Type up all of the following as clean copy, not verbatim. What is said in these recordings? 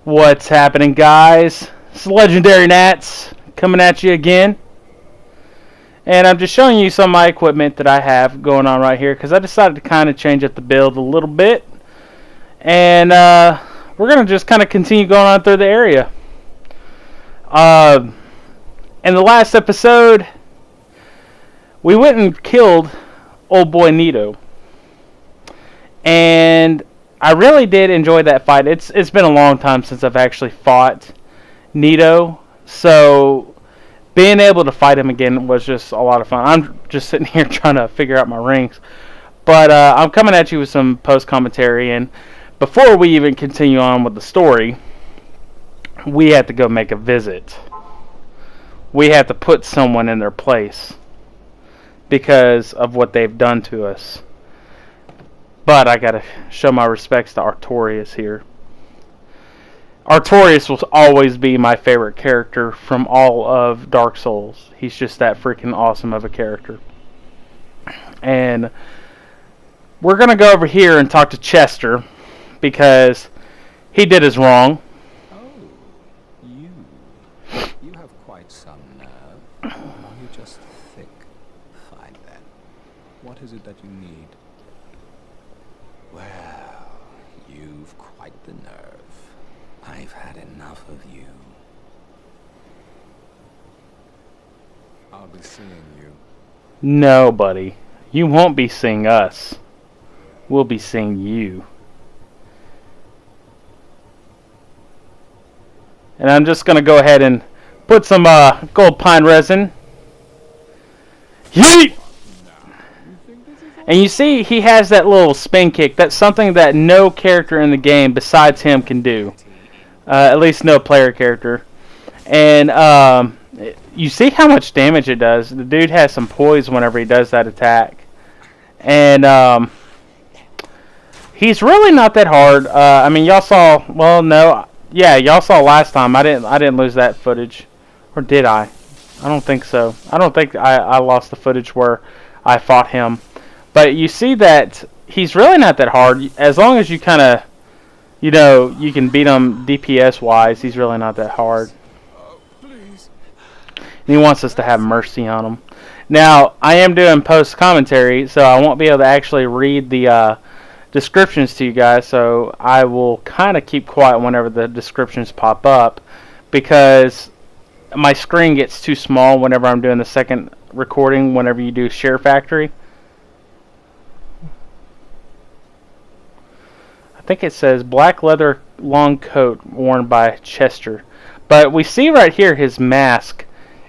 What's happening, guys? It's Legendary Nats coming at you again. And I'm just showing you some of my equipment that I have going on right here because I decided to kind of change up the build a little bit. And we're going to just kind of continue going on through the area. In the last episode, we went and killed old boy Nito. And I really did enjoy that fight. It's been a long time since I've actually fought Nito, so being able to fight him again was just a lot of fun. I'm just sitting here trying to figure out my rings, but I'm coming at you with some post commentary. And before we even continue on with the story, we have to go make a visit. We have to put someone in their place because of what they've done to us. But I gotta show my respects to Artorias here. Artorias will always be my favorite character from all of Dark Souls. He's just that freaking awesome of a character. And we're gonna go over here and talk to Chester because he did us wrong. Oh, you have quite some nerve. Are you just thick? Fine then. What is it that you need? Well, you've quite the nerve. I've had enough of you. I'll be seeing you. No, buddy. You won't be seeing us. We'll be seeing you. And I'm just going to go ahead and put some gold pine resin. Yeet! And you see, he has that little spin kick. That's something that no character in the game besides him can do. At least no player character. And you see how much damage it does. The dude has some poise whenever he does that attack. And he's really not that hard. I mean, y'all saw. Well, no, yeah, y'all saw last time. I didn't lose that footage, or did I? I don't think so. I don't think I lost the footage where I fought him. But you see that he's really not that hard. As long as you kind of, you can beat him DPS-wise, he's really not that hard. And he wants us to have mercy on him. Now, I am doing post-commentary, so I won't be able to actually read the descriptions to you guys, so I will kind of keep quiet whenever the descriptions pop up, because my screen gets too small whenever I'm doing the second recording, whenever you do SHAREfactory. I think it says black leather long coat worn by Chester. But we see right here his mask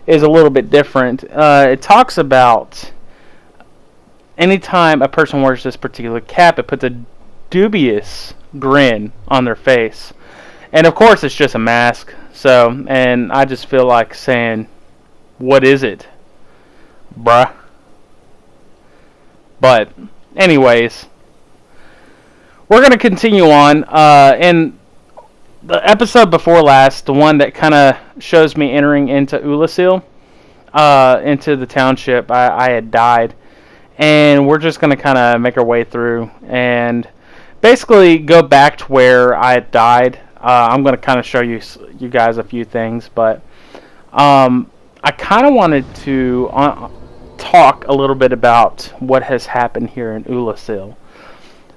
is a little bit different. It talks about anytime a person wears this particular cap, it puts a dubious grin on their face. And of course it's just a mask. So, and I just feel like saying, what is it, bruh? But anyways, we're going to continue on. In the episode before last, the one that kind of shows me entering into Oolacile, into the township, I had died. And we're just going to kind of make our way through and basically go back to where I had died. I'm going to kind of show you guys a few things. But I kind of wanted to talk a little bit about what has happened here in Oolacile.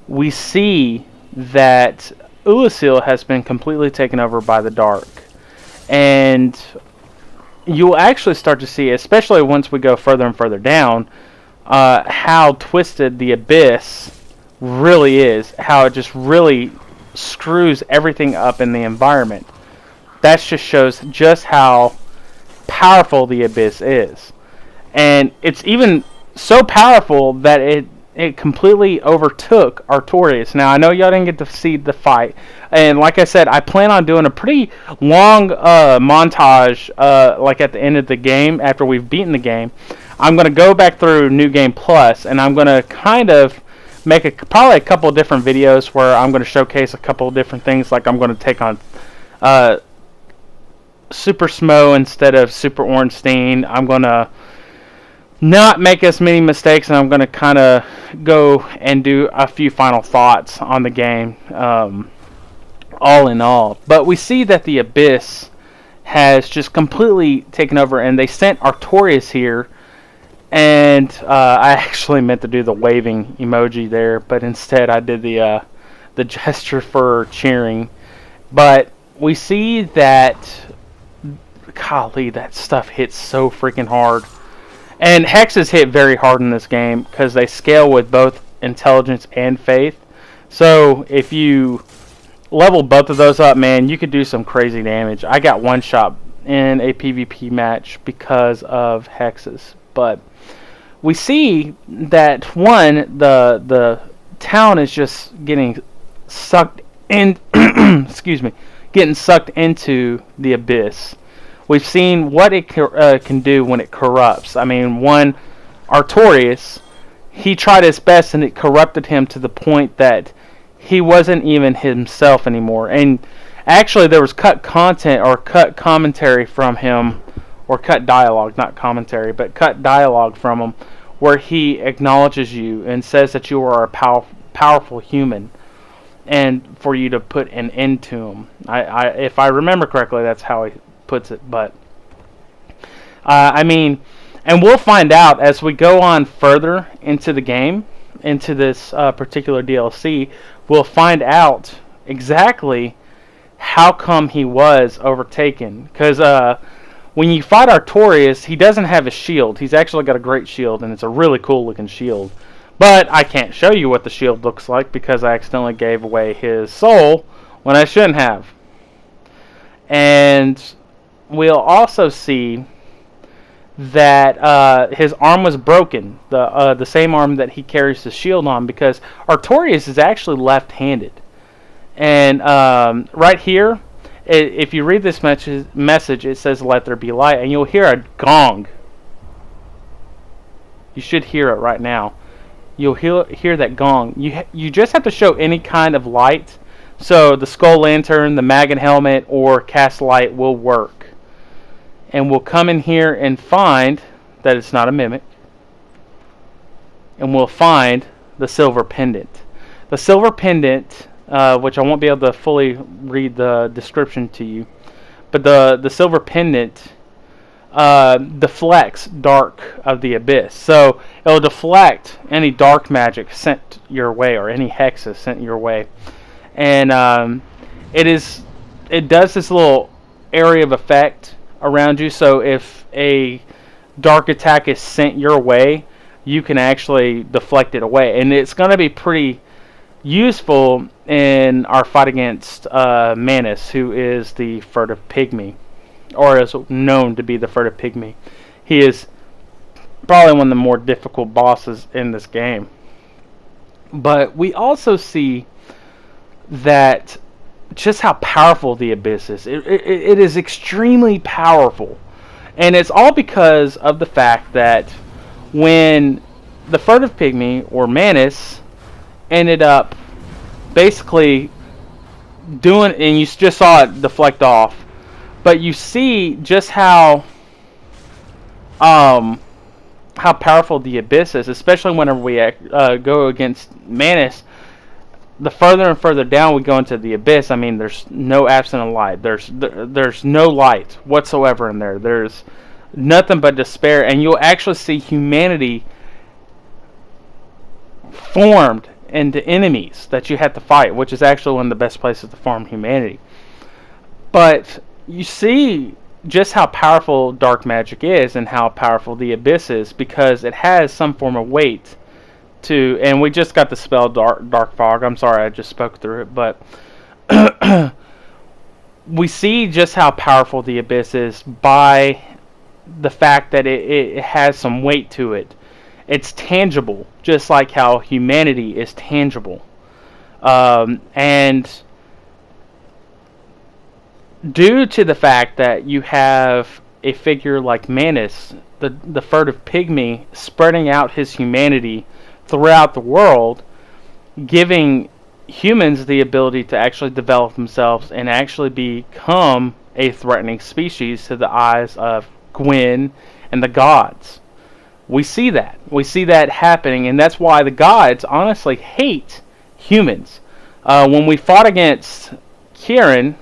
We see that Oolacile has been completely taken over by the dark. And you'll actually start to see, especially once we go further and further down, how twisted the abyss really is. How it just really screws everything up in the environment. That just shows just how powerful the abyss is. And it's even so powerful that it completely overtook Artorias. Now, I know y'all didn't get to see the fight. And like I said, I plan on doing a pretty long montage like at the end of the game, after we've beaten the game. I'm going to go back through New Game Plus, and I'm going to kind of make probably a couple of different videos where I'm going to showcase a couple of different things. Like I'm going to take on Super Smo instead of Super Ornstein. I'm going to not make as many mistakes, and I'm going to kind of go and do a few final thoughts on the game. all in all. But we see that the Abyss has just completely taken over, and they sent Artorias here. And I actually meant to do the waving emoji there, but instead I did the gesture for cheering. But we see that, golly, that stuff hits so freaking hard. And hexes hit very hard in this game because they scale with both intelligence and faith. So if you level both of those up, man, you could do some crazy damage. I got one shot in a PvP match because of hexes. But we see that the town is just getting sucked in. Excuse me, getting sucked into the Abyss. We've seen what it can do when it corrupts. I mean, Artorias, he tried his best and it corrupted him to the point that he wasn't even himself anymore. And actually, there was cut content or cut commentary from him, or cut dialogue, not commentary, but cut dialogue from him, where he acknowledges you and says that you are a powerful human, and for you to put an end to him. If I remember correctly, that's how he puts it. But I mean, and we'll find out as we go on further into the game, into this particular DLC. We'll find out exactly how come he was overtaken. Because when you fight Artorias, he doesn't have a shield. He's actually got a great shield, and it's a really cool looking shield. But I can't show you what the shield looks like because I accidentally gave away his soul when I shouldn't have. And we'll also see that his arm was broken, the same arm that he carries the shield on, because Artorias is actually left-handed. And right here, if you read this message, it says, "Let there be light," and you'll hear a gong. You should hear it right now. You'll hear that gong. You just have to show any kind of light. So the skull lantern, the maggot helmet, or cast light will work. And we'll come in here and find that it's not a mimic. And we'll find the silver pendant. The silver pendant, which I won't be able to fully read the description to you, but the silver pendant deflects dark of the Abyss. So it'll deflect any dark magic sent your way, or any hexes sent your way. And it does this little area of effect around you. So if a dark attack is sent your way, you can actually deflect it away, and it's going to be pretty useful in our fight against Manus, who is the furtive pygmy, or is known to be the furtive pygmy. He is probably one of the more difficult bosses in this game. But we also see that just how powerful the Abyss is. It is extremely powerful. And it's all because of the fact that when the furtive pygmy, or Manus, ended up basically doing, and you just saw it deflect off, but you see just how powerful the Abyss is, especially whenever we go against Manus. The further and further down we go into the Abyss, I mean, there's no absent of light. There's no light whatsoever in there. There's nothing but despair, and you'll actually see humanity formed into enemies that you have to fight, which is actually one of the best places to farm humanity. But you see just how powerful dark magic is and how powerful the Abyss is, because it has some form of weight to, and we just got the spell dark fog. I'm sorry, I just spoke through it, but we see just how powerful the Abyss is by the fact that it has some weight to it. It's tangible, just like how humanity is tangible. And due to the fact that you have a figure like Manus, the furtive pygmy, spreading out his humanity throughout the world, giving humans the ability to actually develop themselves and actually become a threatening species to the eyes of Gwyn and the gods. We see that. We see that happening, and that's why the gods honestly hate humans. When we fought against Kieran,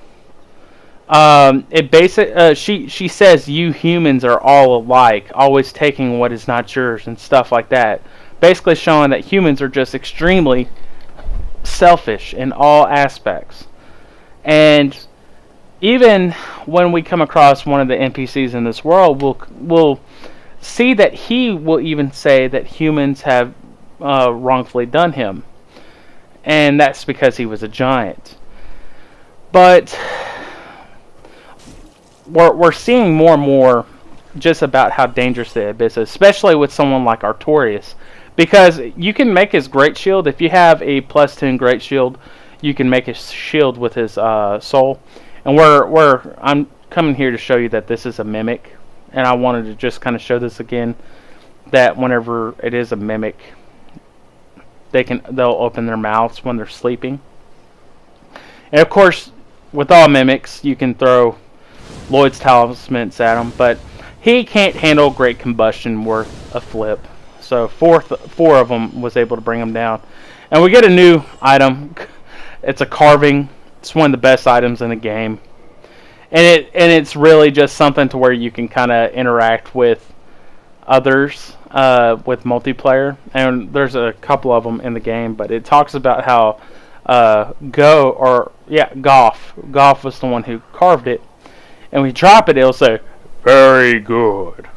she says you humans are all alike, always taking what is not yours and stuff like that. Basically showing that humans are just extremely selfish in all aspects. And even when we come across one of the NPCs in this world, we'll see that he will even say that humans have wrongfully done him, and that's because he was a giant. But we're seeing more and more just about how dangerous the abyss is, especially with someone like Artorias, because you can make his great shield. If you have a +10 great shield, you can make his shield with his soul. And I'm coming here to show you that this is a mimic, and I wanted to just kind of show this again, that whenever it is a mimic, they'll open their mouths when they're sleeping. And of course, with all mimics, you can throw Lloyd's talismans at them, but he can't handle great combustion worth a flip. So four of them was able to bring him down. And we get a new item. It's a carving. It's one of the best items in the game. And it's really just something to where you can kind of interact with others with multiplayer. And there's a couple of them in the game, but it talks about how Goff was the one who carved it. And we drop it, it'll say, "Very good."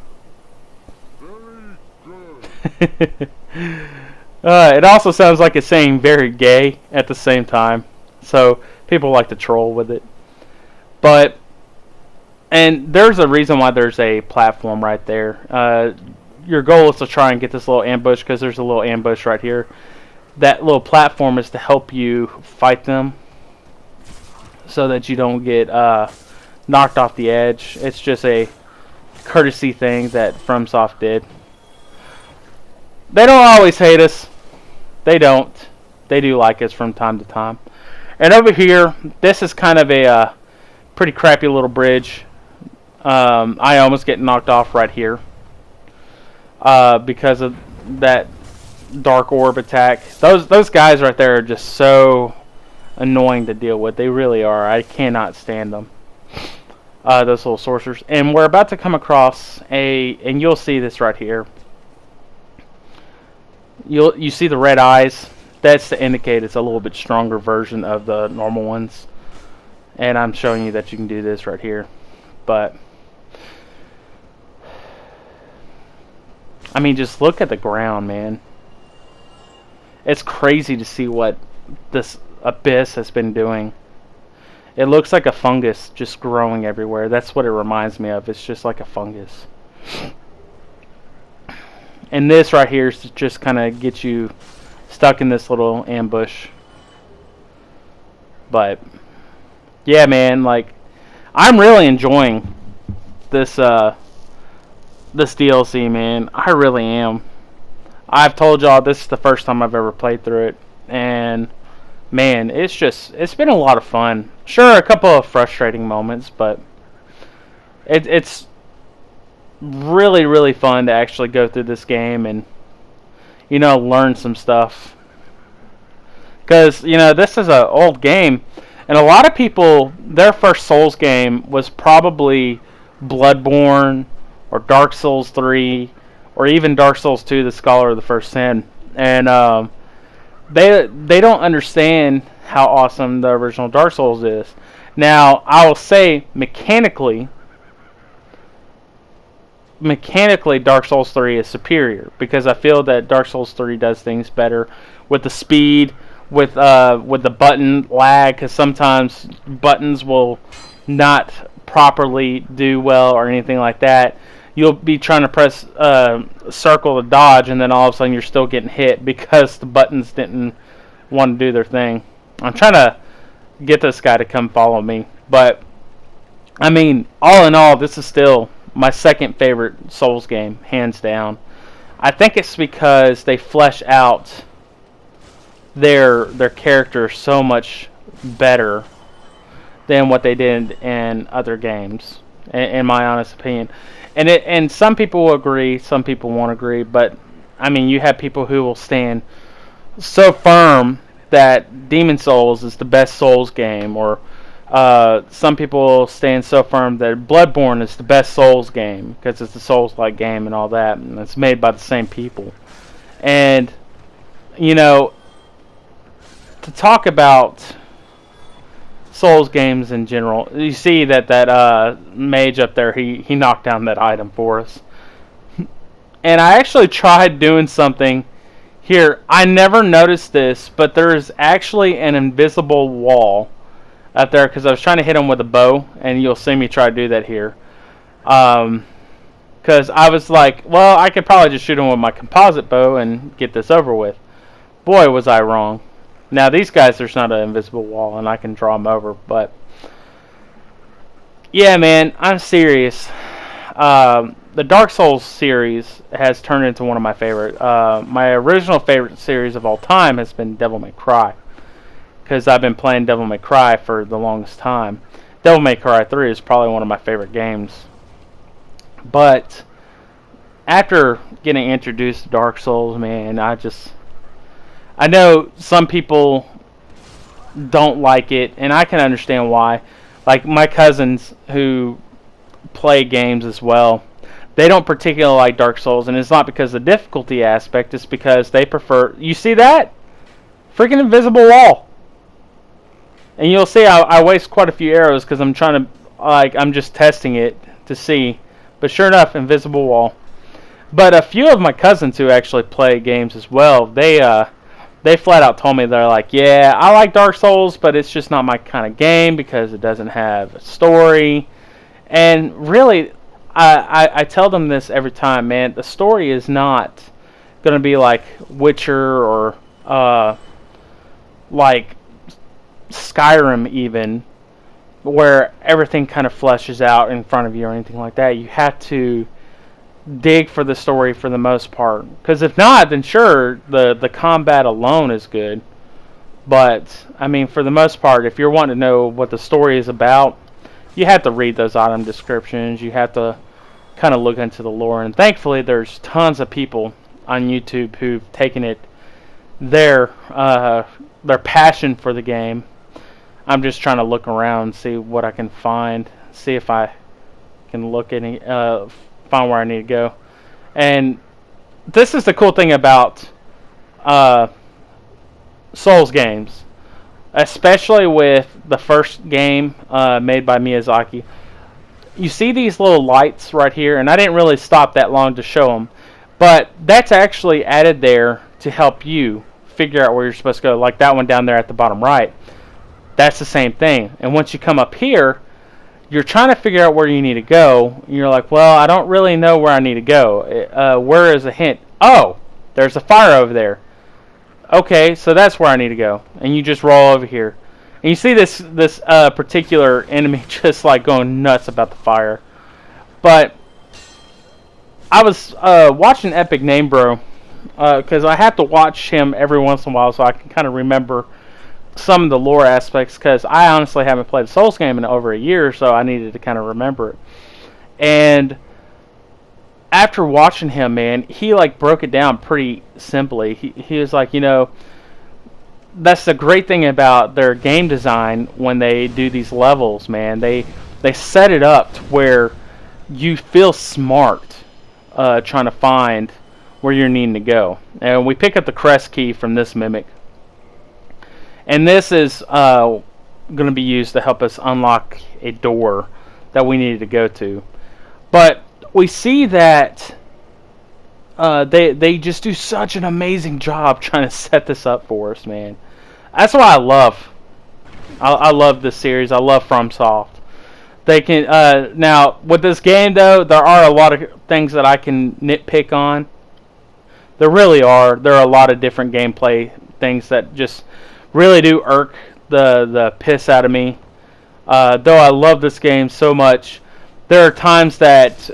It also sounds like it's saying "very gay" at the same time. So people like to troll with it. And there's a reason why there's a platform right there. Your goal is to try and get this little ambush, because there's a little ambush right here. That little platform is to help you fight them, so that you don't get knocked off the edge. It's just a courtesy thing that FromSoft did. They don't always hate us. They don't. They do like us from time to time. And over here, this is kind of a pretty crappy little bridge. I almost get knocked off right here because of that dark orb attack. Those guys right there are just so annoying to deal with. They really are. I cannot stand them. Those little sorcerers. And we're about to come across and you'll see this right here. You see the red eyes? That's to indicate it's a little bit stronger version of the normal ones. And I'm showing you that you can do this right here. But I mean, just look at the ground, man. It's crazy to see what this abyss has been doing. It looks like a fungus just growing everywhere. That's what it reminds me of. It's just like a fungus. And this right here is to just kind of get you stuck in this little ambush. But yeah, man, like I'm really enjoying this this DLC, man. I really am. I've told y'all this is the first time I've ever played through it, and man, it's been a lot of fun. Sure, a couple of frustrating moments, but it's really, really fun to actually go through this game and, you know, learn some stuff. Because, you know, this is an old game, and a lot of people, their first Souls game was probably Bloodborne or Dark Souls 3 or even Dark Souls 2, the Scholar of the First Sin. And they don't understand how awesome the original Dark Souls is. Now, I will say mechanically Dark Souls 3 is superior, because I feel that Dark Souls 3 does things better with the speed, with the button lag, because sometimes buttons will not properly do well or anything like that. You'll be trying to press circle to dodge, and then all of a sudden you're still getting hit because the buttons didn't want to do their thing. I'm trying to get this guy to come follow me, but I mean, all in all, this is still my second favorite Souls game, hands down. I think it's because they flesh out their character so much better than what they did in other games, in my honest opinion. And some people will agree, some people won't agree, but I mean, you have people who will stand so firm that Demon Souls is the best Souls game, or Some people stand so firm that Bloodborne is the best Souls game because it's a Souls-like game and all that, and it's made by the same people. And you know, to talk about Souls games in general, you see that mage up there, he knocked down that item for us. And I actually tried doing something here. I never noticed this, but there is actually an invisible wall out there because I was trying to hit him with a bow, and you'll see me try to do that here. Because I was like, well, I could probably just shoot him with my composite bow and get this over with. Boy, was I wrong. Now, these guys, there's not an invisible wall, and I can draw them over, but yeah, man, I'm serious. The Dark Souls series has turned into one of my favorite. My original favorite series of all time has been Devil May Cry, because I've been playing Devil May Cry for the longest time. Devil May Cry 3 is probably one of my favorite games. But after getting introduced to Dark Souls, man, I know some people don't like it, and I can understand why. Like my cousins who play games as well, they don't particularly like Dark Souls, and it's not because of the difficulty aspect, it's because they prefer... You see that? Freaking invisible wall. And you'll see I waste quite a few arrows because I'm trying to... I'm just testing it to see. But sure enough, invisible wall. But a few of my cousins who actually play games as well, they flat out told me, they're like, yeah, I like Dark Souls, but it's just not my kind of game because it doesn't have a story. And really, I tell them this every time, man. The story is not going to be like Witcher or like Skyrim even, where everything kind of fleshes out in front of you or anything like that. You have to dig for the story for the most part, because if not, then sure, the combat alone is good, but I mean, for the most part, if you're wanting to know what the story is about, you have to read those item descriptions. You have to kind of look into the lore, and thankfully there's tons of people on YouTube who've taken it their passion for the game. I'm just trying to look around and see what I can find, see if I can look any find where I need to go. And this is the cool thing about Souls games, especially with the first game made by Miyazaki. You see these little lights right here, and I didn't really stop that long to show them, but that's actually added there to help you figure out where you're supposed to go. Like that one down there at the bottom right, that's the same thing. And once you come up here, you're trying to figure out where you need to go, and you're like, well, I don't really know where I need to go. Where is a hint? Oh, there's a fire over there. Okay, so that's where I need to go. And you just roll over here. And you see this particular enemy just like going nuts about the fire. But I was watching Epic Name Bro, because I have to watch him every once in a while so I can kind of remember some of the lore aspects, because I honestly haven't played a Souls game in over a year, so I needed to kind of remember it. And after watching him, man, he like broke it down pretty simply. He was like, that's the great thing about their game design when they do these levels, man. They set it up to where you feel smart trying to find where you're needing to go. And we pick up the crest key from this mimic. And this is going to be used to help us unlock a door that we needed to go to. But we see that they just do such an amazing job trying to set this up for us, man. That's what I love. I love this series. I love FromSoft. They can now with this game though, there are a lot of things that I can nitpick on. There really are. There are a lot of different gameplay things that just really do irk the piss out of me. Though I love this game so much, there are times that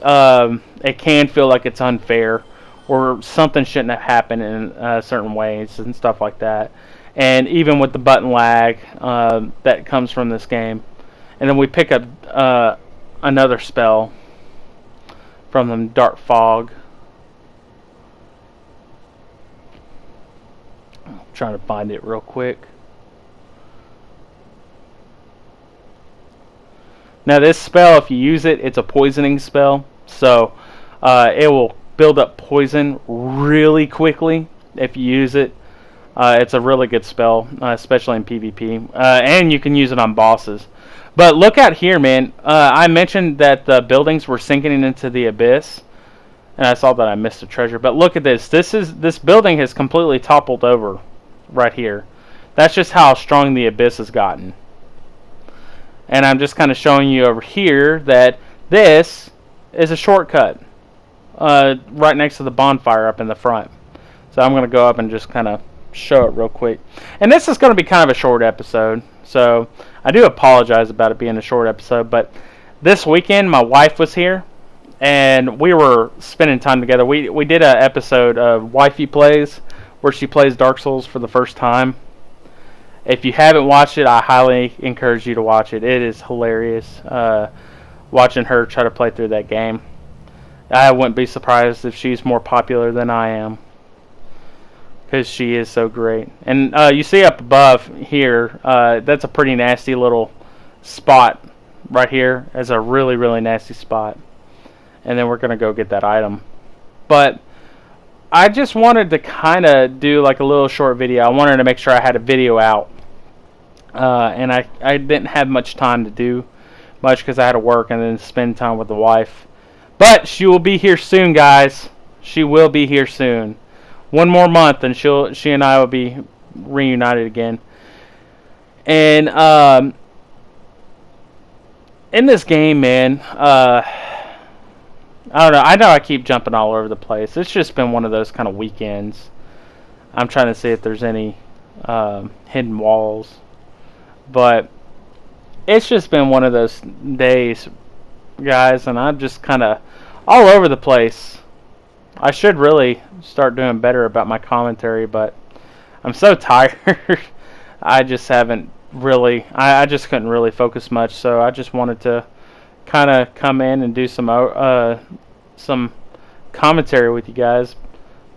it can feel like it's unfair, or something shouldn't have happened in certain ways and stuff like that. And even with the button lag that comes from this game. And then we pick up another spell from them, Dark Fog. I'm trying to find it real quick. Now this spell, if you use it, it's a poisoning spell, so it will build up poison really quickly if you use it. It's a really good spell, especially in PvP, and you can use it on bosses. But look out here, man. I mentioned that the buildings were sinking into the abyss, and I saw that I missed a treasure. But look at this. This building has completely toppled over right here. That's just how strong the abyss has gotten. And I'm just kind of showing you over here that this is a shortcut right next to the bonfire up in the front. So I'm going to go up and just kind of show it real quick. And this is going to be kind of a short episode, so I do apologize about it being a short episode. But this weekend my wife was here and we were spending time together. We did an episode of Wifey Plays where she plays Dark Souls for the first time. If you haven't watched it, I highly encourage you to watch it. It is hilarious watching her try to play through that game. I wouldn't be surprised if she's more popular than I am, because she is so great. And you see up above here, that's a pretty nasty little spot right here. It's a really, really nasty spot. And then we're going to go get that item. But I just wanted to kind of do like a little short video. I wanted to make sure I had a video out. And I didn't have much time to do much because I had to work and then spend time with the wife. But she will be here soon, guys. She will be here soon. One more month and she and I will be reunited again. And in this game, man, I don't know. I know I keep jumping all over the place. It's just been one of those kind of weekends. I'm trying to see if there's any hidden walls. But it's just been one of those days, guys, and I'm just kind of all over the place. I should really start doing better about my commentary, but I'm so tired. I just haven't really, I just couldn't really focus much, so I just wanted to kind of come in and do some commentary with you guys.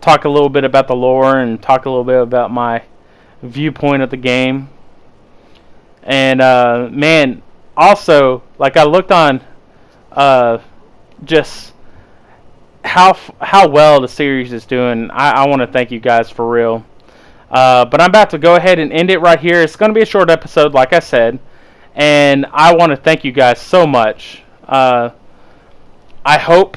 Talk a little bit about the lore and talk a little bit about my viewpoint of the game. And man, also, like, I looked on just how well the series is doing. I want to thank you guys for real. But I'm about to go ahead and end it right here. It's going to be a short episode, like I said, and I want to thank you guys so much. I hope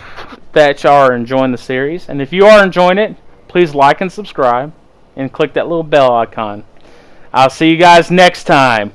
that y'all are enjoying the series, and if you are enjoying it, please like and subscribe and click that little bell icon. I'll see you guys next time.